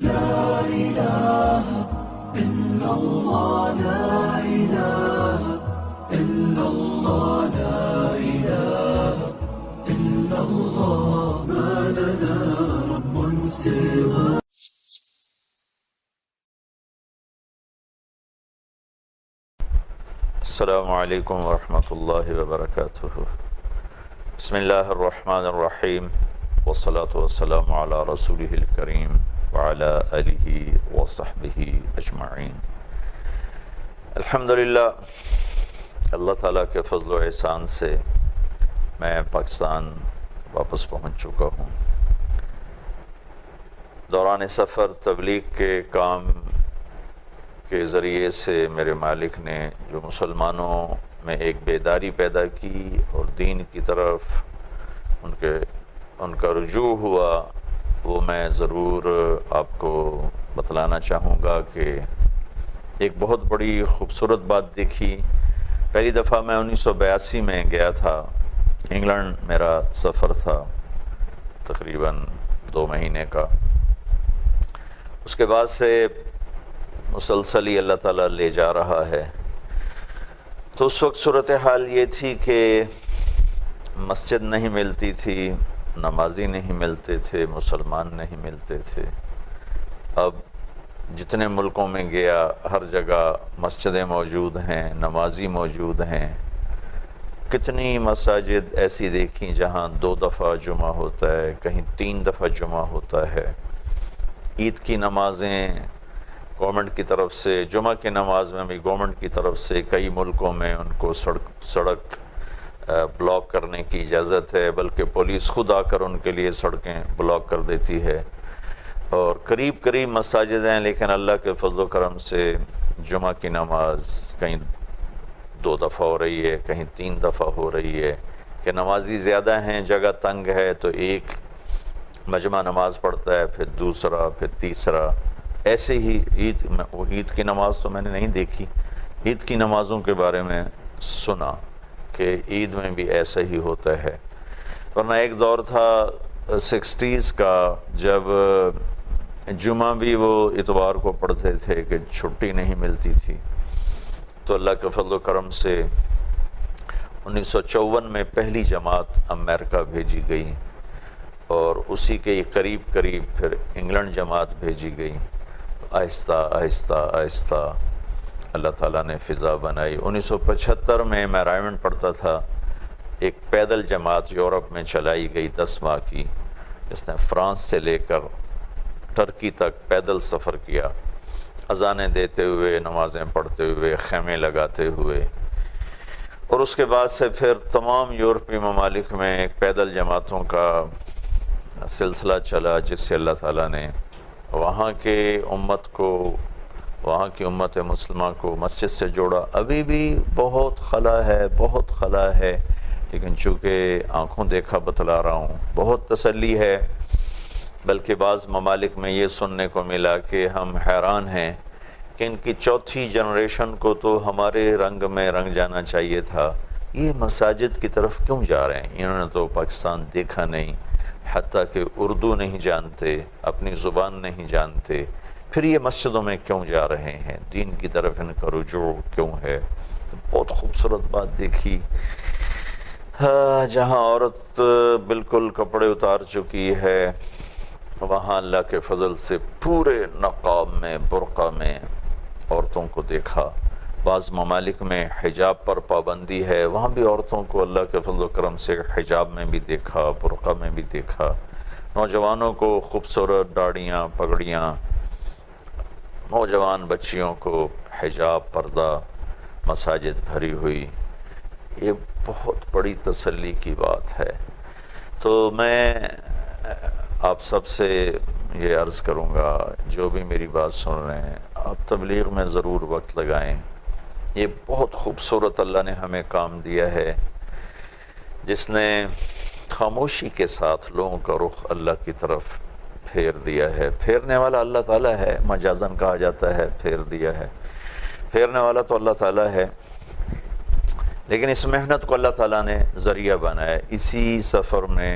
لا إله إلا الله لا إله إلا الله لا إله إلا الله ما لنا رب سواه. السلام علیکم ورحمۃ اللہ وبرکاتہ. بسم اللہ الرحمن الرحیم والصلاة والسلام علی رسولہ الکریم وعلی آلہ وصحبہ اجمعین. الحمدللہ اللہ تعالیٰ کے فضل و احسان سے میں پاکستان واپس پہنچ چکا ہوں. دوران سفر تبلیغ کے کام کے ذریعے سے میرے مالک نے جو مسلمانوں میں ایک بیداری پیدا کی اور دین کی طرف ان کا رجوع ہوا، وہ میں ضرور آپ کو بتلانا چاہوں گا کہ ایک بہت بڑی خوبصورت بات دیکھی. پہلی دفعہ میں 1982 میں گیا تھا. انگلینڈ میرا سفر تھا تقریباً 2 مہینے کا. اس کے بعد سے مسلسل ہی اللہ تعالیٰ لے جا رہا ہے. تو اس وقت صورتحال یہ تھی کہ مسجد نہیں ملتی تھی، نمازی نہیں ملتے تھے، مسلمان نہیں ملتے تھے. اب جتنے ملکوں میں گیا ہر جگہ مسجدیں موجود ہیں، نمازی موجود ہیں. کتنی مساجد ایسی دیکھیں جہاں 2 دفعہ جمعہ ہوتا ہے، کہیں 3 دفعہ جمعہ ہوتا ہے. عید کی نمازیں گورنمنٹ کی طرف سے، جمعہ کی نماز میں بھی گورنمنٹ کی طرف سے کئی ملکوں میں ان کو سڑک بلاک کرنے کی اجازت ہے، بلکہ پولیس خود آ کر ان کے لیے سڑکیں بلاک کر دیتی ہے. اور قریب مساجد ہیں، لیکن اللہ کے فضل و کرم سے جمعہ کی نماز کہیں 2 دفعہ ہو رہی ہے، کہیں 3 دفعہ ہو رہی ہے. کہ نمازی زیادہ ہیں، جگہ تنگ ہے، تو ایک مجمع نماز پڑھتا ہے، پھر دوسرا، پھر تیسرا. ایسے ہی عید کی نماز تو میں نے نہیں دیکھی، عید کی نمازوں کے بارے میں سنا کہ عید میں بھی ایسا ہی ہوتا ہے. ورنہ ایک دور تھا 60s کا جب جمعہ بھی وہ اتوار کو پڑھتے تھے کہ چھٹی نہیں ملتی تھی. تو اللہ کے فضل و کرم سے 1954 میں پہلی جماعت امریکہ بھیجی گئی اور اسی کے قریب پھر انگلینڈ جماعت بھیجی گئی. آہستہ آہستہ آہستہ اللہ تعالیٰ نے فضا بنائی. 1975 میں رائمنڈ پڑھتا تھا، ایک پیدل جماعت یورپ میں چلائی گئی 10 ماہ کی، جس نے فرانس سے لے کر ٹرکی تک پیدل سفر کیا، اذانیں دیتے ہوئے، نمازیں پڑھتے ہوئے، خیمے لگاتے ہوئے. اور اس کے بعد سے پھر تمام یورپی ممالک میں ایک پیدل جماعتوں کا سلسلہ چلا، جس سے اللہ تعالیٰ نے وہاں کی امت مسلمہ کو مسجد سے جوڑا. ابھی بھی بہت خلا ہے، لیکن چونکہ آنکھوں دیکھا بتلا رہا ہوں، بہت تسلی ہے. بلکہ بعض ممالک میں یہ سننے کو ملا کہ ہم حیران ہیں کہ ان کی 4تھی جنریشن کو تو ہمارے رنگ میں رنگ جانا چاہیے تھا، یہ مساجد کی طرف کیوں جا رہے ہیں؟ انہوں نے تو پاکستان دیکھا نہیں، حتیٰ کہ اردو نہیں جانتے، اپنی زبان نہیں جانتے، پھر یہ مسجدوں میں کیوں جا رہے ہیں؟ دین کی طرف ان کا رجوع کیوں ہے؟ بہت خوبصورت بات دیکھی. جہاں عورت بالکل کپڑے اتار چکی ہے، وہاں اللہ کے فضل سے پورے نقاب میں، برقع میں عورتوں کو دیکھا. بعض ممالک میں حجاب پر پابندی ہے، وہاں بھی عورتوں کو اللہ کے فضل و کرم سے حجاب میں بھی دیکھا، برقع میں بھی دیکھا. نوجوانوں کو خوبصورت داڑھیاں، پگڑیاں، نوجوان بچیوں کو حجاب، پردہ، مساجد بھری ہوئی. یہ بہت بڑی تسلی کی بات ہے. تو میں آپ سب سے یہ عرض کروں گا، جو بھی میری بات سن رہے ہیں، آپ تبلیغ میں ضرور وقت لگائیں. یہ بہت خوبصورت اللہ نے ہمیں کام دیا ہے، جس نے خاموشی کے ساتھ لوگوں کا رخ اللہ کی طرف پھیر دیا ہے. پھیرنے والا اللہ تعالیٰ ہے، مجازن کہا جاتا ہے پھیر دیا ہے. پھیرنے والا تو اللہ تعالیٰ ہے، لیکن اس محنت کو اللہ تعالیٰ نے ذریعہ بنایا. اسی سفر میں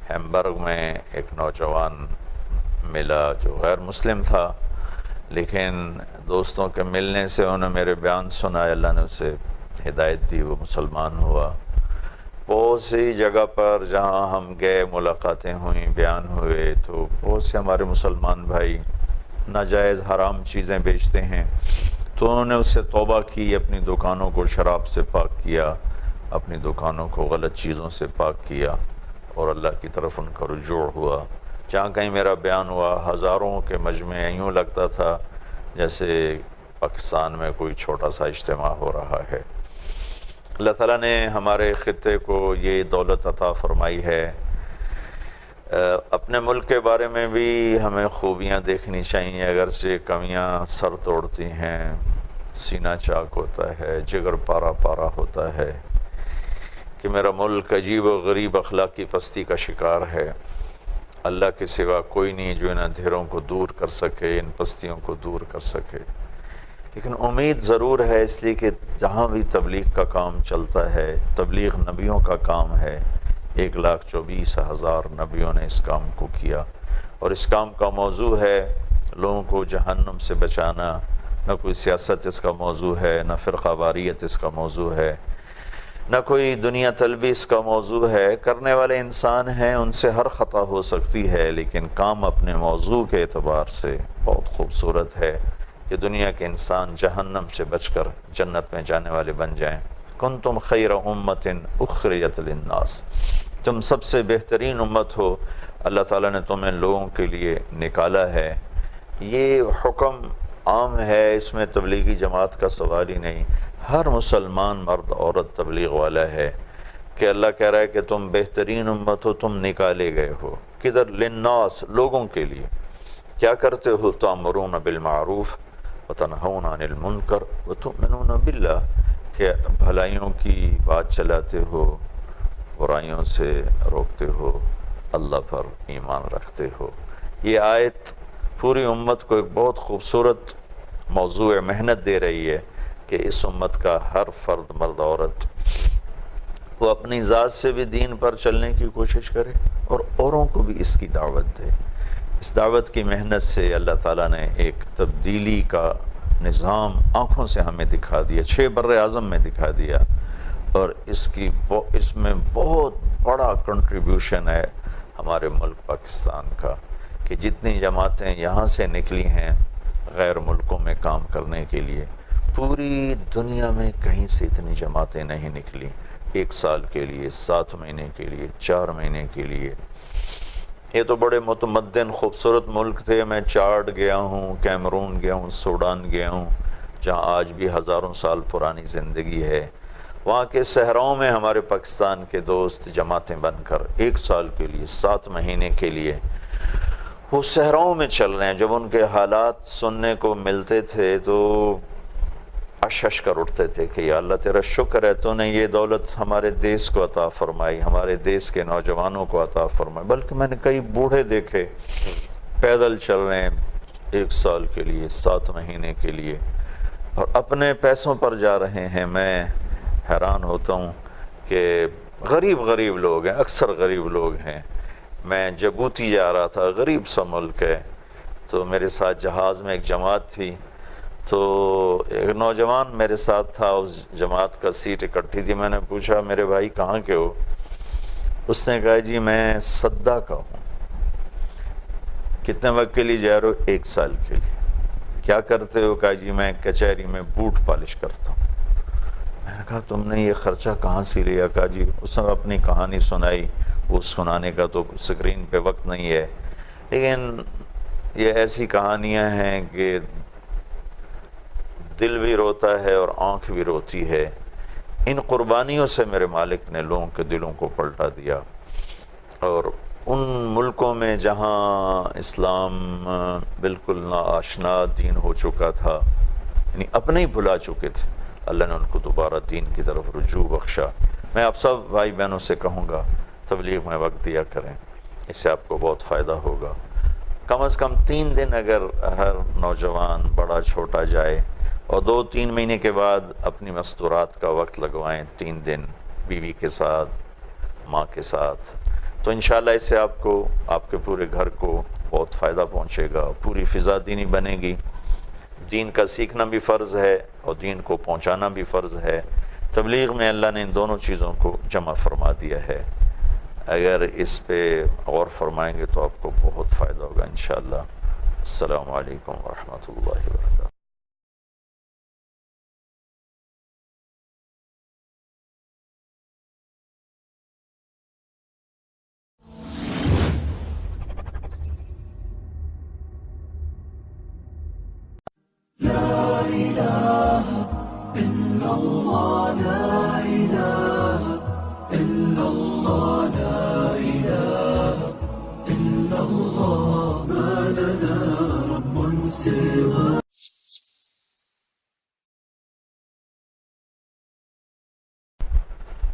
ہیمبرگ میں ایک نوجوان ملا جو غیر مسلم تھا، لیکن دوستوں کے ملنے سے انہوں نے میرے بیان سنا، اللہ نے اسے ہدایت دی، وہ مسلمان ہوا۔ بہت سی جگہ پر جہاں ہم گئے، ملاقاتیں ہوئیں، بیان ہوئے، تو بہت سے ہمارے مسلمان بھائی ناجائز حرام چیزیں بیچتے ہیں، تو انہوں نے اس سے توبہ کی، اپنی دکانوں کو شراب سے پاک کیا، اپنی دکانوں کو غلط چیزوں سے پاک کیا، اور اللہ کی طرف ان کا رجوع ہوا۔ جہاں کہیں میرا بیان ہوا، ہزاروں کے مجمع، یوں لگتا تھا جیسے پاکستان میں کوئی چھوٹا سا اجتماع ہو رہا ہے۔ اللہ تعالیٰ نے ہمارے خطے کو یہ دولت عطا فرمائی ہے۔ اپنے ملک کے بارے میں بھی ہمیں خوبیاں دیکھنی چاہیے، اگرچہ کمیاں سر توڑتی ہیں، سینہ چاک ہوتا ہے، جگر پارا پارا ہوتا ہے کہ میرا ملک عجیب و غریب اخلاقی پستی کا شکار ہے۔ اللہ کے سوا کوئی نہیں جو ان اندھیروں کو دور کر سکے، ان پستیوں کو دور کر سکے، لیکن امید ضرور ہے، اس لیے کہ جہاں بھی تبلیغ کا کام چلتا ہے، تبلیغ نبیوں کا کام ہے۔ 1,24,000 نبیوں نے اس کام کو کیا، اور اس کام کا موضوع ہے لوگوں کو جہنم سے بچانا۔ نہ کوئی سیاست اس کا موضوع ہے، نہ فرقہ واریت اس کا موضوع ہے، نہ کوئی دنیا طلبی اس کا موضوع ہے۔ کرنے والے انسان ہیں، ان سے ہر خطا ہو سکتی ہے، لیکن کام اپنے موضوع کے اعتبار سے بہت خوبصورت ہے کہ دنیا کے انسان جہنم سے بچ کر جنت میں جانے والے بن جائیں۔ کنتم خیر امت اخرجت للناس، تم سب سے بہترین امت ہو، اللہ تعالیٰ نے تمہیں لوگوں کے لیے نکالا ہے۔ یہ حکم عام ہے، اس میں تبلیغی جماعت کا سوال ہی نہیں، ہر مسلمان مرد عورت تبلیغ والا ہے کہ اللہ کہہ رہا ہے کہ تم بہترین امت ہو، تم نکالے گئے ہو۔ کدھر؟ للناس، لوگوں کے لیے۔ کیا کرتے ہو؟ تأمرون بالمعروف وتنہون عن المنکر وتؤمنون باللہ، کہ بھلائیوں کی بات چلاتے ہو، برائیوں سے روکتے ہو، اللہ پر ایمان رکھتے ہو۔ یہ آیت پوری امت کو ایک بہت خوبصورت موضوع محنت دے رہی ہے کہ اس امت کا ہر فرد، مرد عورت، وہ اپنی ذات سے بھی دین پر چلنے کی کوشش کرے اور اوروں کو بھی اس کی دعوت دے۔ اس دعوت کی محنت سے اللہ تعالیٰ نے ایک تبدیلی کا نظام آنکھوں سے ہمیں دکھا دیا، 6 بر اعظم میں دکھا دیا، اور اس میں بہت بڑا کنٹریبیوشن ہے ہمارے ملک پاکستان کا، کہ جتنی جماعتیں یہاں سے نکلی ہیں غیر ملکوں میں کام کرنے کے لیے، پوری دنیا میں کہیں سے اتنی جماعتیں نہیں نکلی، 1 سال کے لیے، 7 مہینے کے لیے، 4 مہینے کے لیے۔ یہ تو بڑے متمدن خوبصورت ملک تھے، میں چاڈ گیا ہوں، کیمرون گیا ہوں، سوڈان گیا ہوں، جہاں آج بھی ہزاروں سال پرانی زندگی ہے۔ وہاں کے صحراؤں میں ہمارے پاکستان کے دوست جماعتیں بن کر 1 سال کے لیے، 7 مہینے کے لیے وہ صحراؤں میں چل رہے ہیں۔ جب ان کے حالات سننے کو ملتے تھے تو اشش کر اٹھتے تھے کہ یا اللہ تیرا شکر ہے، تو نے یہ دولت ہمارے دیس کو عطا فرمائی، ہمارے دیس کے نوجوانوں کو عطا فرمائی۔ بلکہ میں نے کئی بوڑھے دیکھے پیدل چل رہے ہیں 1 سال کے لیے، 7 مہینے کے لیے، اور اپنے پیسوں پر جا رہے ہیں۔ میں حیران ہوتا ہوں کہ غریب لوگ ہیں، اکثر غریب لوگ ہیں۔ میں جبوتی جا رہا تھا، غریب سا ملک ہے، تو میرے ساتھ جہاز میں ایک جماعت تھی، تو ایک نوجوان میرے ساتھ تھا، اس جماعت کا سیٹ اکٹھی تھی۔ میں نے پوچھا میرے بھائی کہاں کے ہو؟ اس نے کہا جی میں صدہ کا ہوں۔ کتنے وقت کے لیے جا رہے ہو؟ 1 سال کے لیے۔ کیا کرتے ہو؟ کہا جی میں کچہری میں بوٹ پالش کرتا ہوں۔ میں نے کہا تم نے یہ خرچہ کہاں سے لیا؟ کہا جی اس نے اپنی کہانی سنائی، وہ سنانے کا تو سکرین پہ وقت نہیں ہے، لیکن یہ ایسی کہانیاں ہیں کہ دل بھی روتا ہے اور آنکھ بھی روتی ہے۔ ان قربانیوں سے میرے مالک نے لوگوں کے دلوں کو پلٹا دیا، اور ان ملکوں میں جہاں اسلام بالکل ناآشنا دین ہو چکا تھا، یعنی اپنے ہی بھلا چکے تھے، اللہ نے ان کو دوبارہ دین کی طرف رجوع بخشا۔ میں آپ سب بھائی بہنوں سے کہوں گا تبلیغ میں وقت دیا کریں، اس سے آپ کو بہت فائدہ ہوگا۔ کم از کم 3 دن اگر ہر نوجوان بڑا چھوٹا جائے، اور 2-3 مہینے کے بعد اپنی مستورات کا وقت لگوائیں، 3 دن بیوی کے ساتھ، ماں کے ساتھ، تو انشاءاللہ اس سے آپ کو، آپ کے پورے گھر کو بہت فائدہ پہنچے گا، پوری فضا دینی بنے گی۔ دین کا سیکھنا بھی فرض ہے اور دین کو پہنچانا بھی فرض ہے۔ تبلیغ میں اللہ نے ان دونوں چیزوں کو جمع فرما دیا ہے۔ اگر اس پہ غور فرمائیں گے تو آپ کو بہت فائدہ ہوگا انشاءاللہ۔ السلام علیکم ورحمۃ اللہ وبرکاتہ۔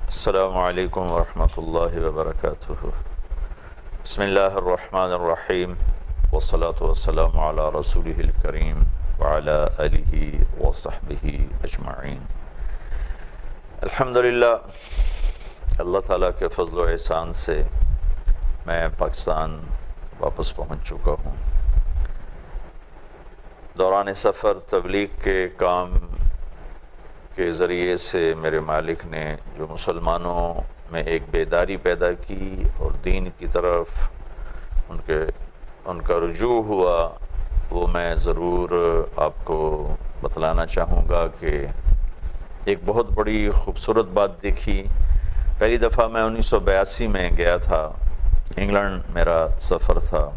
السلام علیکم ورحمۃ اللہ وبرکاتہ۔ بسم اللہ الرحمن الرحیم، والصلاة والسلام علی رسولہ الکریم وعلی آلہ وصحبہ اجمعین۔ الحمدللہ، اللہ تعالیٰ کے فضل و احسان سے میں پاکستان واپس پہنچ چکا ہوں۔ دوران سفر تبلیغ کے کام کے ذریعے سے میرے مالک نے جو مسلمانوں میں ایک بیداری پیدا کی اور دین کی طرف ان کا رجوع ہوا، وہ میں ضرور آپ کو بتلانا چاہوں گا کہ ایک بہت بڑی خوبصورت بات دیکھی۔ پہلی دفعہ میں 1982 میں گیا تھا، انگلینڈ میرا سفر تھا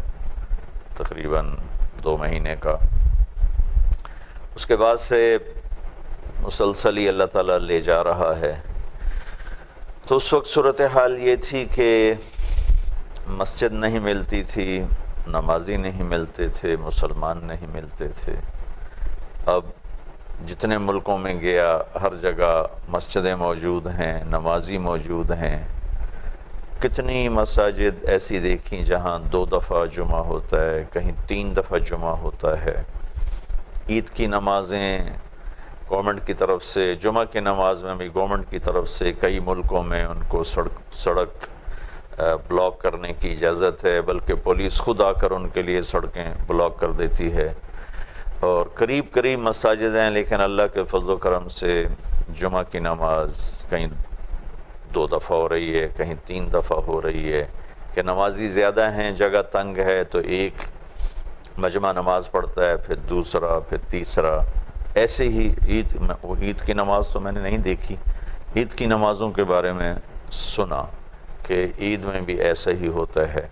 تقریباً 2 مہینے کا۔ اس کے بعد سے مسلسل ہی اللہ تعالیٰ لے جا رہا ہے۔ تو اس وقت صورتحال یہ تھی کہ مسجد نہیں ملتی تھی، نمازی نہیں ملتے تھے، مسلمان نہیں ملتے تھے۔ اب جتنے ملکوں میں گیا ہر جگہ مسجدیں موجود ہیں، نمازی موجود ہیں۔ کتنی مساجد ایسی دیکھیں جہاں 2 دفعہ جمعہ ہوتا ہے، کہیں 3 دفعہ جمعہ ہوتا ہے۔ عید کی نمازیں گورنمنٹ کی طرف سے، جمعہ کی نماز میں بھی گورنمنٹ کی طرف سے کئی ملکوں میں ان کو سڑک بلاک کرنے کی اجازت ہے، بلکہ پولیس خود آ کر ان کے لیے سڑکیں بلاک کر دیتی ہے۔ اور قریب مساجد ہیں، لیکن اللہ کے فضل و کرم سے جمعہ کی نماز کہیں 2 دفعہ ہو رہی ہے، کہیں 3 دفعہ ہو رہی ہے، کہ نمازی زیادہ ہیں، جگہ تنگ ہے تو ایک مجمع نماز پڑھتا ہے، پھر دوسرا، پھر تیسرا، ایسے ہی عید کی نماز تو میں نے نہیں دیکھی، عید کی نمازوں کے بارے میں سنا کہ عید میں بھی ایسا ہی ہوتا ہے۔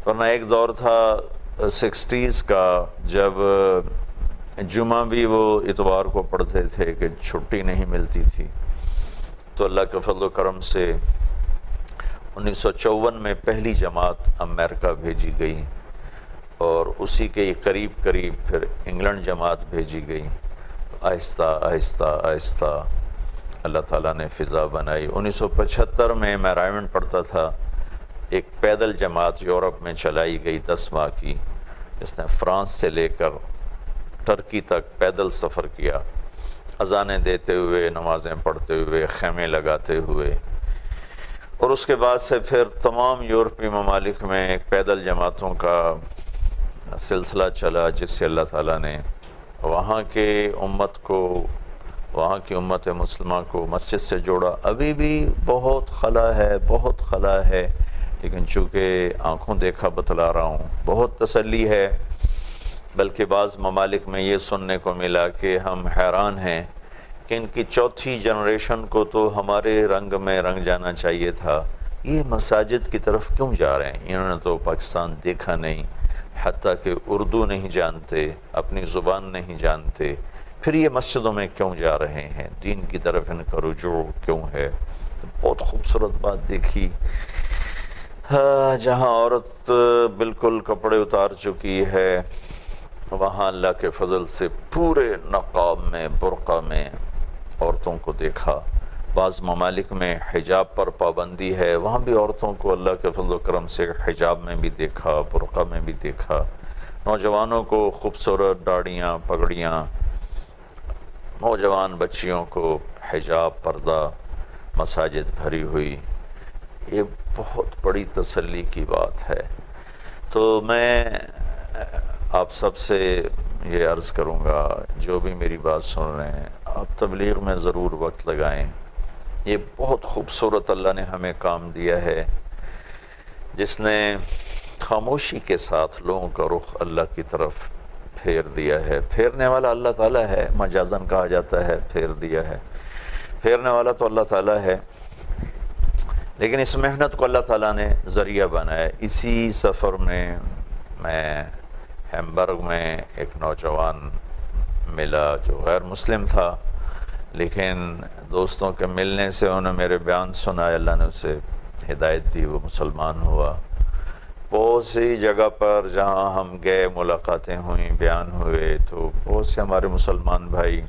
ورنہ ایک دور تھا 60s کا، جب جمعہ بھی وہ اتوار کو پڑھتے تھے کہ چھٹی نہیں ملتی تھی۔ تو اللہ کے فضل و کرم سے 1954 میں پہلی جماعت امریکہ بھیجی گئی اور اسی کے قریب پھر انگلینڈ جماعت بھیجی گئی۔ آہستہ آہستہ آہستہ اللہ تعالیٰ نے فضا بنائی۔ 1975 میں میں رائمنڈ پڑھتا تھا، ایک پیدل جماعت یورپ میں چلائی گئی 10 ماہ کی، جس نے فرانس سے لے کر ٹرکی تک پیدل سفر کیا، اذانیں دیتے ہوئے، نمازیں پڑھتے ہوئے، خیمے لگاتے ہوئے۔ اور اس کے بعد سے پھر تمام یورپی ممالک میں ایک پیدل جماعتوں کا سلسلہ چلا، جس سے اللہ تعالیٰ نے وہاں کے امت کو، وہاں کی امت مسلمہ کو مسجد سے جوڑا۔ ابھی بھی بہت خلا ہے، لیکن چونکہ آنکھوں دیکھا بتلا رہا ہوں، بہت تسلی ہے۔ بلکہ بعض ممالک میں یہ سننے کو ملا کہ ہم حیران ہیں کہ ان کی 4تھی جنریشن کو تو ہمارے رنگ میں رنگ جانا چاہیے تھا، یہ مساجد کی طرف کیوں جا رہے ہیں؟ انہوں نے تو پاکستان دیکھا نہیں، حتیٰ کہ اردو نہیں جانتے، اپنی زبان نہیں جانتے، پھر یہ مسجدوں میں کیوں جا رہے ہیں؟ دین کی طرف ان کا رجوع کیوں ہے؟ بہت خوبصورت بات دیکھی، جہاں عورت بالکل کپڑے اتار چکی ہے، وہاں اللہ کے فضل سے پورے نقاب میں، برقع میں عورتوں کو دیکھا۔ بعض ممالک میں حجاب پر پابندی ہے، وہاں بھی عورتوں کو اللہ کے فضل و کرم سے حجاب میں بھی دیکھا، برقع میں بھی دیکھا۔ نوجوانوں کو خوبصورت داڑھیاں، پگڑیاں، نوجوان بچیوں کو حجاب، پردہ، مساجد بھری ہوئی، یہ بہت بڑی تسلی کی بات ہے۔ تو میں آپ سب سے یہ عرض کروں گا، جو بھی میری بات سن رہے ہیں، آپ تبلیغ میں ضرور وقت لگائیں۔ یہ بہت خوبصورت اللہ نے ہمیں کام دیا ہے، جس نے خاموشی کے ساتھ لوگوں کا رخ اللہ کی طرف پھیر دیا ہے۔ پھیرنے والا اللہ تعالیٰ ہے، مجازن کہا جاتا ہے پھیر دیا ہے، پھیرنے والا تو اللہ تعالیٰ ہے، لیکن اس محنت کو اللہ تعالیٰ نے ذریعہ بنایا۔ اسی سفر میں ہیمبرگ میں ایک نوجوان ملا جو غیر مسلم تھا، لیکن دوستوں کے ملنے سے انہوں نے میرے بیان سنا، اللہ نے اسے ہدایت دی، وہ مسلمان ہوا۔ بہت سی جگہ پر جہاں ہم گئے، ملاقاتیں ہوئیں، بیان ہوئے، تو بہت سے ہمارے مسلمان بھائی